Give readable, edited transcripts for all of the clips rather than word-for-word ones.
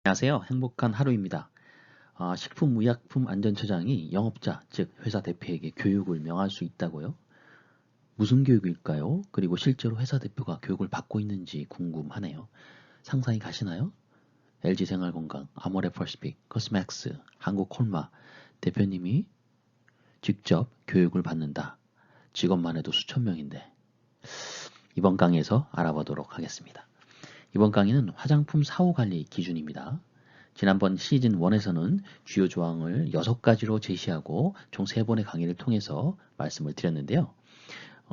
안녕하세요. 행복한 하루입니다. 식품의약품안전처장이 영업자, 즉 회사 대표에게 교육을 명할 수 있다고요? 무슨 교육일까요? 그리고 실제로 회사 대표가 교육을 받고 있는지 궁금하네요. 상상이 가시나요? LG생활건강, 아모레퍼시픽, 코스맥스, 한국콜마 대표님이 직접 교육을 받는다. 직원만 해도 수천 명인데. 이번 강의에서 알아보도록 하겠습니다. 이번 강의는 화장품 사후 관리 기준입니다. 지난번 시즌 1에서는 주요 조항을 6가지로 제시하고 총 3번의 강의를 통해서 말씀을 드렸는데요.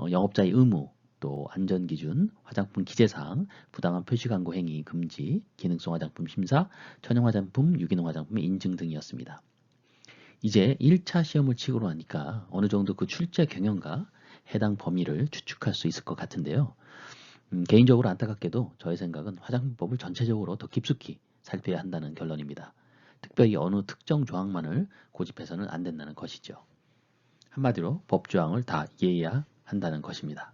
영업자의 의무, 또 안전기준, 화장품 기재사항, 부당한 표시광고 행위 금지, 기능성 화장품 심사, 천연 화장품, 유기농 화장품의 인증 등이었습니다. 이제 1차 시험을 치고 나니까 어느 정도 그 출제 경영과 해당 범위를 추측할 수 있을 것 같은데요. 개인적으로 안타깝게도 저의 생각은 화장품법을 전체적으로 더 깊숙이 살펴야 한다는 결론입니다. 특별히 어느 특정 조항만을 고집해서는 안 된다는 것이죠. 한마디로 법 조항을 다 이해해야 한다는 것입니다.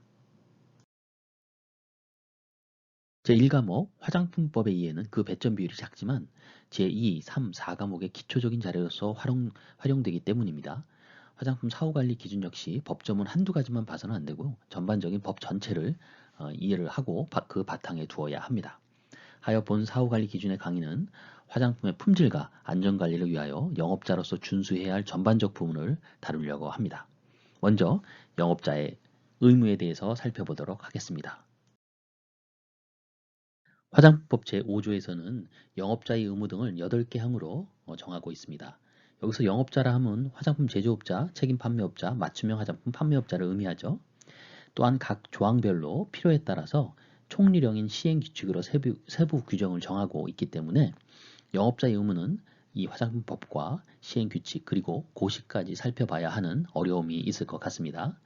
제1과목 화장품법의 이해는 그 배점 비율이 작지만 제2, 3, 4과목의 기초적인 자료로서 활용되기 때문입니다. 화장품 사후관리 기준 역시 법조문 한두 가지만 봐서는 안 되고 전반적인 법 전체를 이해를 하고 그 바탕에 두어야 합니다. 하여 본 사후관리 기준의 강의는 화장품의 품질과 안전관리를 위하여 영업자로서 준수해야 할 전반적 부분을 다루려고 합니다. 먼저 영업자의 의무에 대해서 살펴보도록 하겠습니다. 화장품법 제5조에서는 영업자의 의무 등을 8개 항으로 정하고 있습니다. 여기서 영업자라 함은 화장품 제조업자, 책임 판매업자, 맞춤형 화장품 판매업자를 의미하죠. 또한 각 조항별로 필요에 따라서 총리령인 시행규칙으로 세부 규정을 정하고 있기 때문에 영업자의 의무는 이 화장품법과 시행규칙 그리고 고시까지 살펴봐야 하는 어려움이 있을 것 같습니다.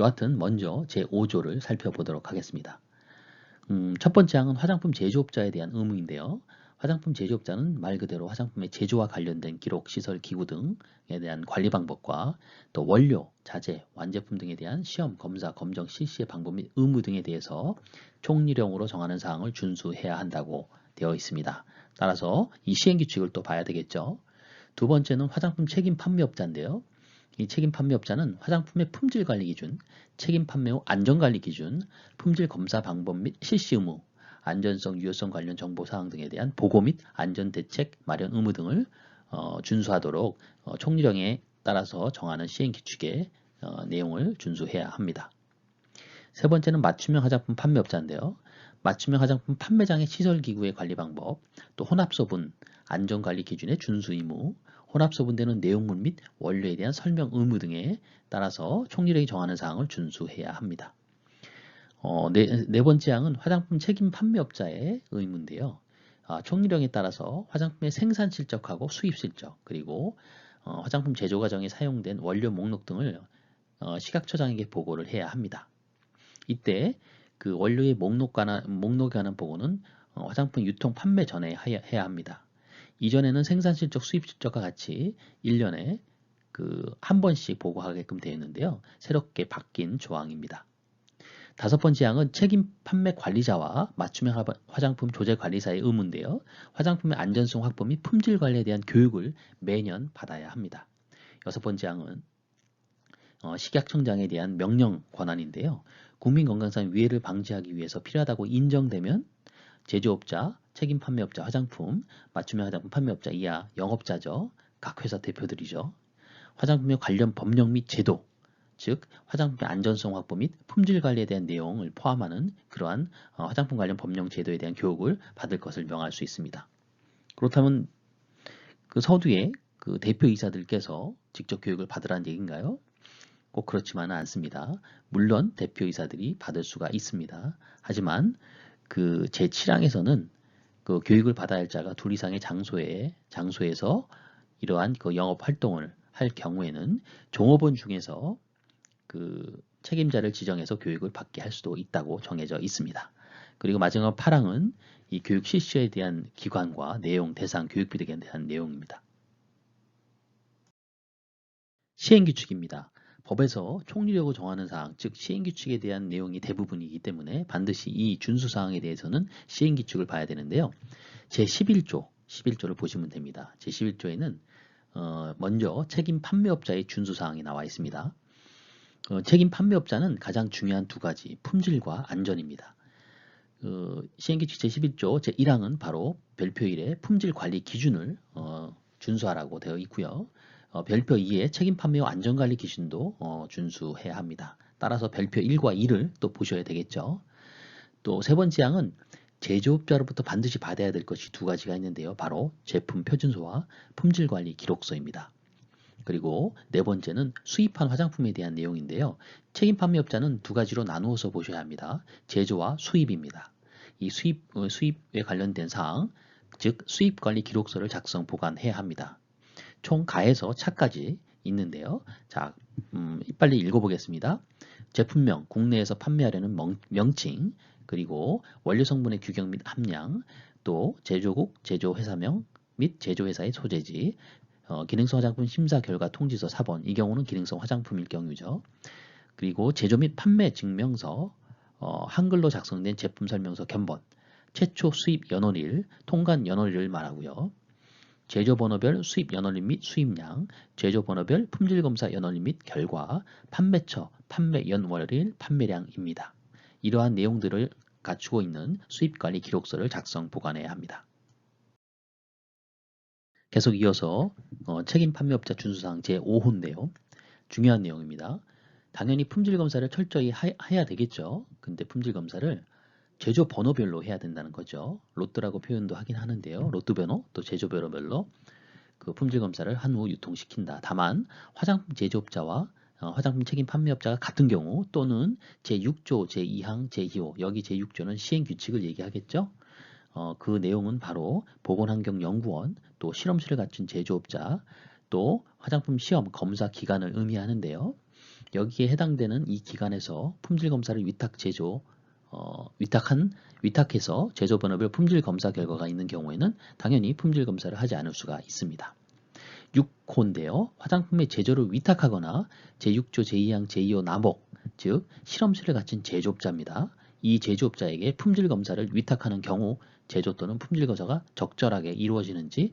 여하튼 먼저 제5조를 살펴보도록 하겠습니다. 첫 번째 항은 화장품 제조업자에 대한 의무인데요. 화장품 제조업자는 말 그대로 화장품의 제조와 관련된 기록, 시설, 기구 등에 대한 관리 방법과 또 원료, 자재, 완제품 등에 대한 시험, 검사, 검정, 실시의 방법 및 의무 등에 대해서 총리령으로 정하는 사항을 준수해야 한다고 되어 있습니다. 따라서 이 시행규칙을 또 봐야 되겠죠. 두 번째는 화장품 책임 판매업자인데요. 이 책임 판매업자는 화장품의 품질 관리 기준, 책임 판매 후 안전관리 기준, 품질 검사 방법 및 실시 의무, 안전성, 유효성 관련 정보 사항 등에 대한 보고 및 안전대책 마련 의무 등을 준수하도록 총리령에 따라서 정하는 시행규칙의 내용을 준수해야 합니다. 세 번째는 맞춤형 화장품 판매업자인데요. 맞춤형 화장품 판매장의 시설기구의 관리 방법, 또 혼합소분, 안전관리 기준의 준수 의무, 혼합소분되는 내용물 및 원료에 대한 설명 의무 등에 따라서 총리령이 정하는 사항을 준수해야 합니다. 네 번째 항은 화장품 책임 판매업자의 의무인데요. 총리령에 따라서 화장품의 생산 실적하고 수입 실적, 그리고 화장품 제조 과정에 사용된 원료 목록 등을 식약처장에게 보고를 해야 합니다. 이때 그 원료의 목록에 관한 보고는 화장품 유통 판매 전에 해야 합니다. 이전에는 생산 실적, 수입 실적과 같이 1년에 한 번씩 보고하게끔 되어 있는데요. 새롭게 바뀐 조항입니다. 다섯 번째 항은 책임 판매 관리자와 맞춤형 화장품 조제 관리사의 의무인데요. 화장품의 안전성 확보 및 품질 관리에 대한 교육을 매년 받아야 합니다. 여섯 번째 항은 식약청장에 대한 명령 권한인데요. 국민건강상 위해를 방지하기 위해서 필요하다고 인정되면 제조업자, 책임 판매업자 화장품, 맞춤형 화장품 판매업자 이하 영업자죠. 각 회사 대표들이죠. 화장품의 관련 법령 및 제도, 즉 화장품의 안전성 확보 및 품질 관리에 대한 내용을 포함하는 그러한 화장품 관련 법령 제도에 대한 교육을 받을 것을 명할 수 있습니다. 그렇다면 그 서두에 그 대표이사들께서 직접 교육을 받으라는 얘기인가요? 꼭 그렇지만은 않습니다. 물론 대표이사들이 받을 수가 있습니다. 하지만 그 제7항에서는 그 교육을 받아야 할 자가 둘 이상의 장소에서 이러한 그 영업 활동을 할 경우에는 종업원 중에서 그 책임자를 지정해서 교육을 받게 할 수도 있다고 정해져 있습니다. 그리고 마지막 8항은 이 교육 실시에 대한 기관과 내용, 대상, 교육비에 대한 내용입니다. 시행규칙입니다. 법에서 총리령으로 정하는 사항, 즉 시행규칙에 대한 내용이 대부분이기 때문에 반드시 이 준수사항에 대해서는 시행규칙을 봐야 되는데요. 제11조 제11조를 보시면 됩니다. 제11조에는 먼저 책임 판매업자의 준수사항이 나와 있습니다. 책임 판매업자는 가장 중요한 두 가지, 품질과 안전입니다. 시행규칙 제11조 제1항은 바로 별표 1의 품질 관리 기준을 준수하라고 되어 있고요. 별표 2의 책임 판매와 안전관리 기준도 준수해야 합니다. 따라서 별표 1과 2를 또 보셔야 되겠죠. 또 세 번째 항은 제조업자로부터 반드시 받아야 될 것이 두 가지가 있는데요. 바로 제품 표준서와 품질관리 기록서입니다. 그리고 네 번째는 수입한 화장품에 대한 내용인데요. 책임 판매업자는 두 가지로 나누어서 보셔야 합니다. 제조와 수입입니다. 이 수입에 관련된 사항, 즉 수입관리 기록서를 작성 보관해야 합니다. 총 가에서 차까지 있는데요. 자, 빨리 읽어보겠습니다. 제품명, 국내에서 판매하려는 명칭, 그리고 원료 성분의 규격 및 함량, 또 제조국, 제조회사명 및 제조회사의 소재지, 기능성 화장품 심사 결과 통지서 4번, 이 경우는 기능성 화장품일 경우죠. 그리고 제조 및 판매 증명서, 한글로 작성된 제품 설명서 견본, 최초 수입 연월일, 통관 연월일을 말하고요. 제조 번호별 수입 연월일 및 수입량, 제조 번호별 품질 검사 연월일 및 결과, 판매처, 판매 연월일, 판매량입니다. 이러한 내용들을 갖추고 있는 수입관리 기록서를 작성 보관해야 합니다. 계속 이어서 책임 판매업자 준수사항 제5호인데요. 중요한 내용입니다. 당연히 품질검사를 철저히 해야 되겠죠. 근데 품질검사를 제조 번호별로 해야 된다는 거죠. 로트라고 표현도 하긴 하는데요. 로트 번호 또 제조 번호별로 그 품질 검사를 한 후 유통시킨다. 다만 화장품 제조업자와 화장품 책임 판매업자가 같은 경우 또는 제6조 제2항 제2호 여기 제6조는 시행규칙을 얘기하겠죠. 그 내용은 바로 보건환경연구원 또 실험실을 갖춘 제조업자 또 화장품 시험 검사 기관을 의미하는데요. 여기에 해당되는 이 기관에서 품질 검사를 위탁해서 제조 번호별 품질 검사 결과가 있는 경우에는 당연히 품질 검사를 하지 않을 수가 있습니다. 6호인데요. 화장품의 제조를 위탁하거나 제6조 제2항 제2호 남목, 즉 실험실을 갖춘 제조업자입니다. 이 제조업자에게 품질 검사를 위탁하는 경우 제조 또는 품질 검사가 적절하게 이루어지는지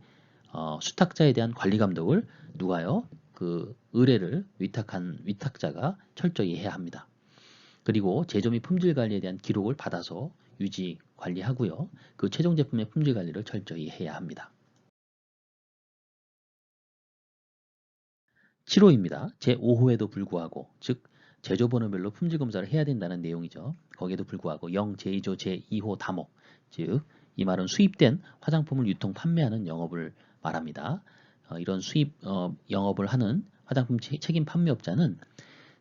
수탁자에 대한 관리 감독을 누가요? 그 의뢰를 위탁한 위탁자가 철저히 해야 합니다. 그리고 제조 및 품질 관리에 대한 기록을 받아서 유지 관리하고요. 그 최종 제품의 품질 관리를 철저히 해야 합니다. 7호입니다. 제5호에도 불구하고 즉 제조 번호별로 품질 검사를 해야 된다는 내용이죠. 거기에도 불구하고 0 제2조 제2호 다목 즉 이 말은 수입된 화장품을 유통 판매하는 영업을 말합니다. 이런 수입 영업을 하는 화장품 책임 판매업자는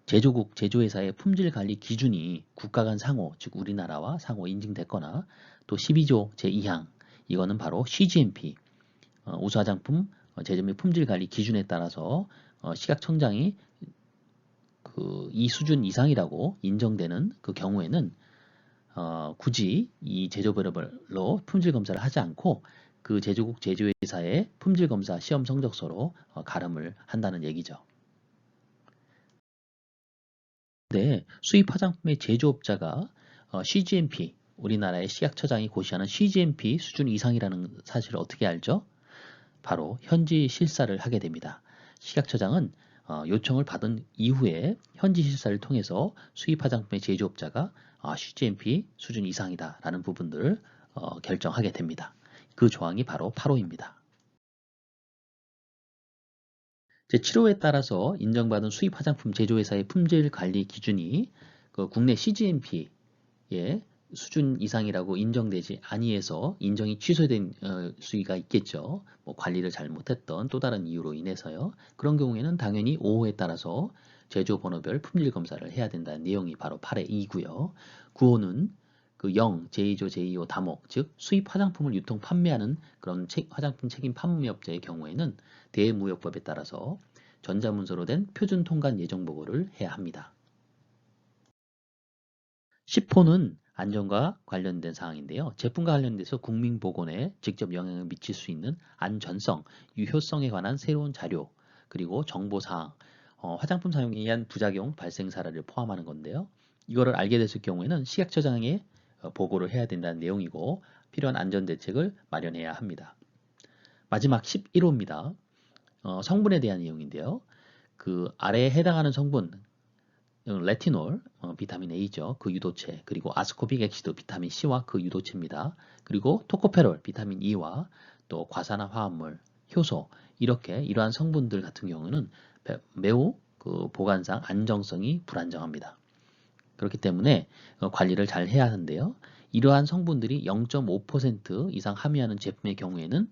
제조국, 제조회사의 품질관리 기준이 국가 간 상호, 즉 우리나라와 상호 인증됐거나 또 12조 제2항, 이거는 바로 CGMP, 우수화장품 제조 및 품질관리 기준에 따라서 식약청장이 이 수준 이상이라고 인정되는 그 경우에는 굳이 이 제조별로 품질 검사를 하지 않고 그 제조국, 제조회사의 품질 검사 시험 성적서로 가름을 한다는 얘기죠. 네, 수입 화장품의 제조업자가 CGMP, 우리나라의 식약처장이 고시하는 CGMP 수준 이상이라는 사실을 어떻게 알죠? 바로 현지 실사를 하게 됩니다. 식약처장은 요청을 받은 이후에 현지 실사를 통해서 수입 화장품의 제조업자가 CGMP 수준 이상이다 라는 부분들을 결정하게 됩니다. 그 조항이 바로 8호입니다. 제7호에 따라서 인정받은 수입 화장품 제조회사의 품질 관리 기준이 그 국내 CGMP의 수준 이상이라고 인정되지 아니해서 인정이 취소된 수위가 있겠죠. 뭐 관리를 잘못했던 또 다른 이유로 인해서요. 그런 경우에는 당연히 5호에 따라서 제조 번호별 품질 검사를 해야 된다는 내용이 바로 8의 2고요. 9호는 그 0, 제2조 제2호 다목, 즉 수입 화장품을 유통 판매하는 그런 화장품 책임 판매업자의 경우에는 대무역법에 따라서 전자문서로 된 표준 통관 예정 보고를 해야 합니다. 10호는 안전과 관련된 사항인데요. 제품과 관련돼서 국민보건에 직접 영향을 미칠 수 있는 안전성, 유효성에 관한 새로운 자료, 그리고 정보사항, 화장품 사용에 의한 부작용 발생 사례를 포함하는 건데요. 이거를 알게 됐을 경우에는 식약처장에 보고를 해야 된다는 내용이고 필요한 안전대책을 마련해야 합니다. 마지막 11호입니다. 성분에 대한 내용인데요. 그 아래에 해당하는 성분, 레티놀, 비타민 A죠. 그 유도체, 그리고 아스코빅 액시드, 비타민 C와 그 유도체입니다. 그리고 토코페롤, 비타민 E와 또 과산화 화합물, 효소, 이렇게 이러한 성분들 같은 경우는 매우 그 보관상 안정성이 불안정합니다. 그렇기 때문에 관리를 잘 해야 하는데요. 이러한 성분들이 0.5% 이상 함유하는 제품의 경우에는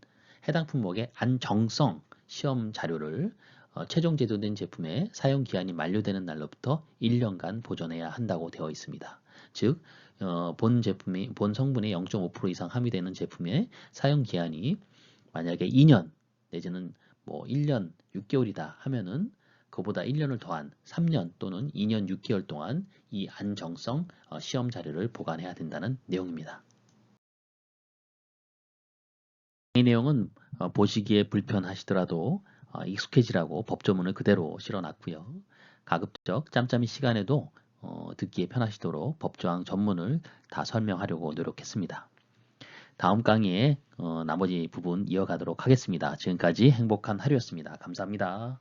해당 품목의 안정성 시험 자료를 최종 제조된 제품의 사용 기한이 만료되는 날로부터 1년간 보존해야 한다고 되어 있습니다. 즉, 본 성분의 0.5% 이상 함유되는 제품의 사용 기한이 만약에 2년 내지는 뭐 1년 6개월이다 하면은 그보다 1년을 더한 3년 또는 2년 6개월 동안 이 안정성 시험 자료를 보관해야 된다는 내용입니다. 이 내용은 보시기에 불편하시더라도 익숙해지라고 법조문을 그대로 실어놨고요. 가급적 짬짬이 시간에도 듣기에 편하시도록 법조항 전문을 다 설명하려고 노력했습니다. 다음 강의에 나머지 부분 이어가도록 하겠습니다. 지금까지 행복한 하루였습니다. 감사합니다.